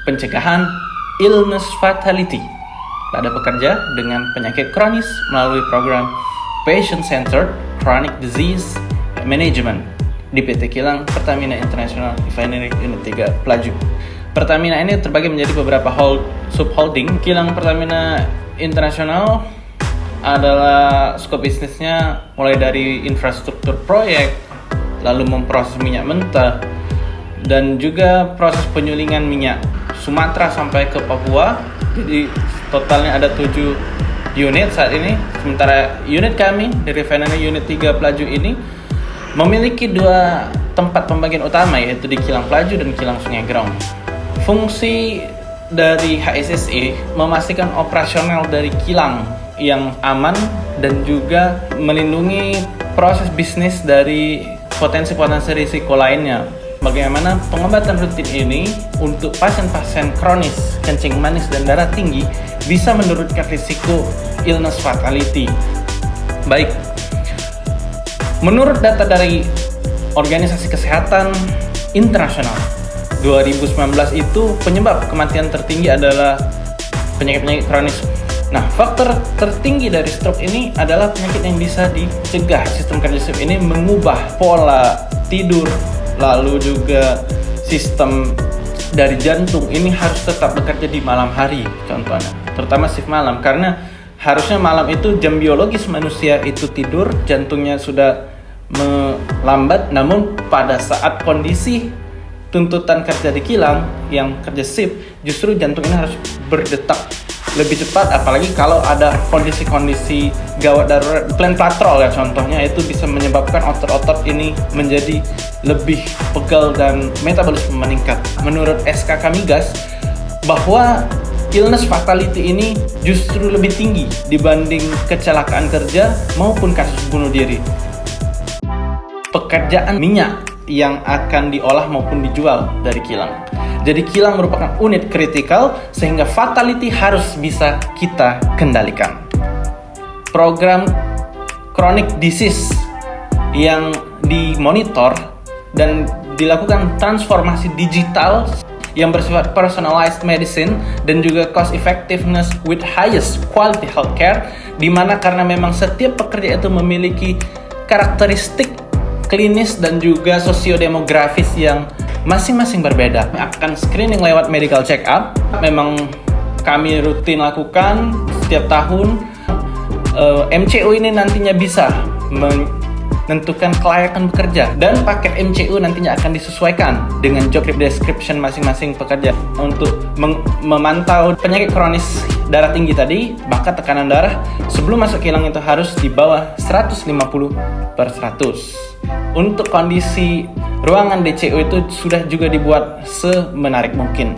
pencegahan illness fatality pada pekerja dengan penyakit kronis melalui program Patient-Centered Chronic Disease Management di PT Kilang Pertamina International Refinery Unit 3 Pelaju. Pertamina ini terbagi menjadi beberapa subholding. Kilang Pertamina International adalah skop bisnisnya mulai dari infrastruktur proyek, lalu memproses minyak mentah, dan juga proses penyulingan minyak Sumatera sampai ke Papua. Jadi totalnya ada 7 unit saat ini. Sementara unit kami di Refinery Unit 3 Pelaju ini memiliki 2 tempat pembagian utama, yaitu di Kilang Pelaju dan Kilang Sungai Gerong. Fungsi dari HSSE memastikan operasional dari kilang yang aman dan juga melindungi proses bisnis dari potensi-potensi risiko lainnya. Bagaimana pengobatan rutin ini untuk pasien-pasien kronis, kencing manis, dan darah tinggi bisa menurunkan risiko illness fatality. Baik, menurut data dari Organisasi Kesehatan Internasional, 2019 itu penyebab kematian tertinggi adalah penyakit-penyakit kronis. Nah, faktor tertinggi dari stroke ini adalah penyakit yang bisa dicegah. Sistem kardiologis ini mengubah pola tidur, lalu juga sistem dari jantung ini harus tetap bekerja di malam hari contohnya, terutama shift malam, karena harusnya malam itu jam biologis manusia itu tidur, jantungnya sudah melambat. Namun pada saat kondisi tuntutan kerja di kilang yang kerja shift, justru jantung ini harus berdetak lebih cepat, apalagi kalau ada kondisi-kondisi gawat darurat, plan patrol ya contohnya, itu bisa menyebabkan otot-otot ini menjadi lebih pegal dan metabolisme meningkat. Menurut SKK Migas, bahwa illness fatality ini justru lebih tinggi dibanding kecelakaan kerja maupun kasus bunuh diri. Pekerjaan minyak yang akan diolah maupun dijual dari kilang. Jadi kilang merupakan unit kritikal sehingga fatality harus bisa kita kendalikan. Program chronic disease yang dimonitor dan dilakukan transformasi digital yang bersifat personalized medicine dan juga cost effectiveness with highest quality healthcare, di mana karena memang setiap pekerja itu memiliki karakteristik klinis dan juga sosiodemografis yang masing-masing berbeda. Akan screening lewat medical check up, memang kami rutin lakukan setiap tahun. MCU ini nantinya bisa menentukan kelayakan bekerja, dan paket MCU nantinya akan disesuaikan dengan job description masing-masing pekerja untuk memantau penyakit kronis darah tinggi tadi, bahkan tekanan darah sebelum masuk kilang itu harus di bawah 150/100. Untuk kondisi ruangan DCU itu sudah juga dibuat semenarik mungkin.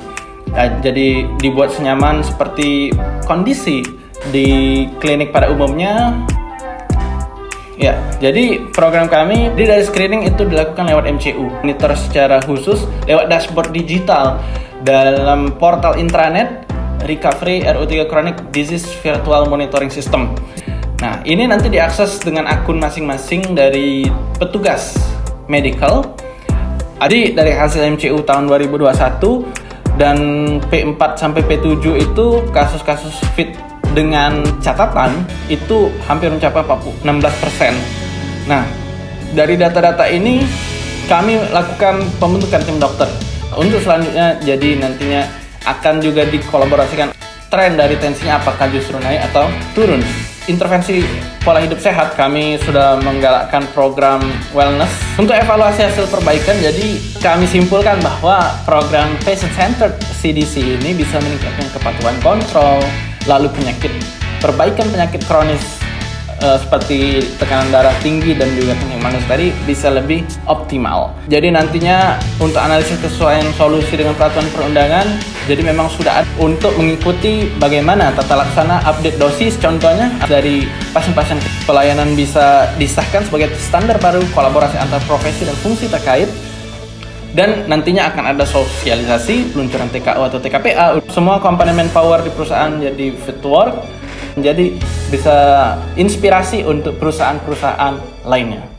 Jadi dibuat senyaman seperti kondisi di klinik pada umumnya. Ya, jadi program kami dari screening itu dilakukan lewat MCU, monitor secara khusus lewat dashboard digital dalam portal intranet Recovery RU3 Chronic Disease Virtual Monitoring System. Nah, ini nanti diakses dengan akun masing-masing dari petugas medical. Jadi dari hasil MCU tahun 2021 dan P4 sampai P7 itu kasus-kasus fit dengan catatan itu hampir mencapai 16%. Nah, dari data-data ini kami lakukan pembentukan tim dokter. Untuk selanjutnya, jadi nantinya akan juga dikolaborasikan tren dari tensinya apakah justru naik atau turun. Intervensi pola hidup sehat, kami sudah menggalakkan program wellness. Untuk evaluasi hasil perbaikan, jadi kami simpulkan bahwa program Patient-Centered CDC ini bisa meningkatkan kepatuhan kontrol, lalu perbaikan penyakit kronis seperti tekanan darah tinggi dan juga kencing manis tadi bisa lebih optimal. Jadi nantinya untuk analisis kesesuaian solusi dengan peraturan perundangan, jadi memang sudah ada untuk mengikuti bagaimana tata laksana update dosis contohnya dari pasien-pasien. Pelayanan bisa disahkan sebagai standar baru kolaborasi antar profesi dan fungsi terkait. Dan nantinya akan ada sosialisasi peluncuran TKO atau TKPA. Semua komponen manpower di perusahaan jadi fit to work, jadi bisa inspirasi untuk perusahaan-perusahaan lainnya.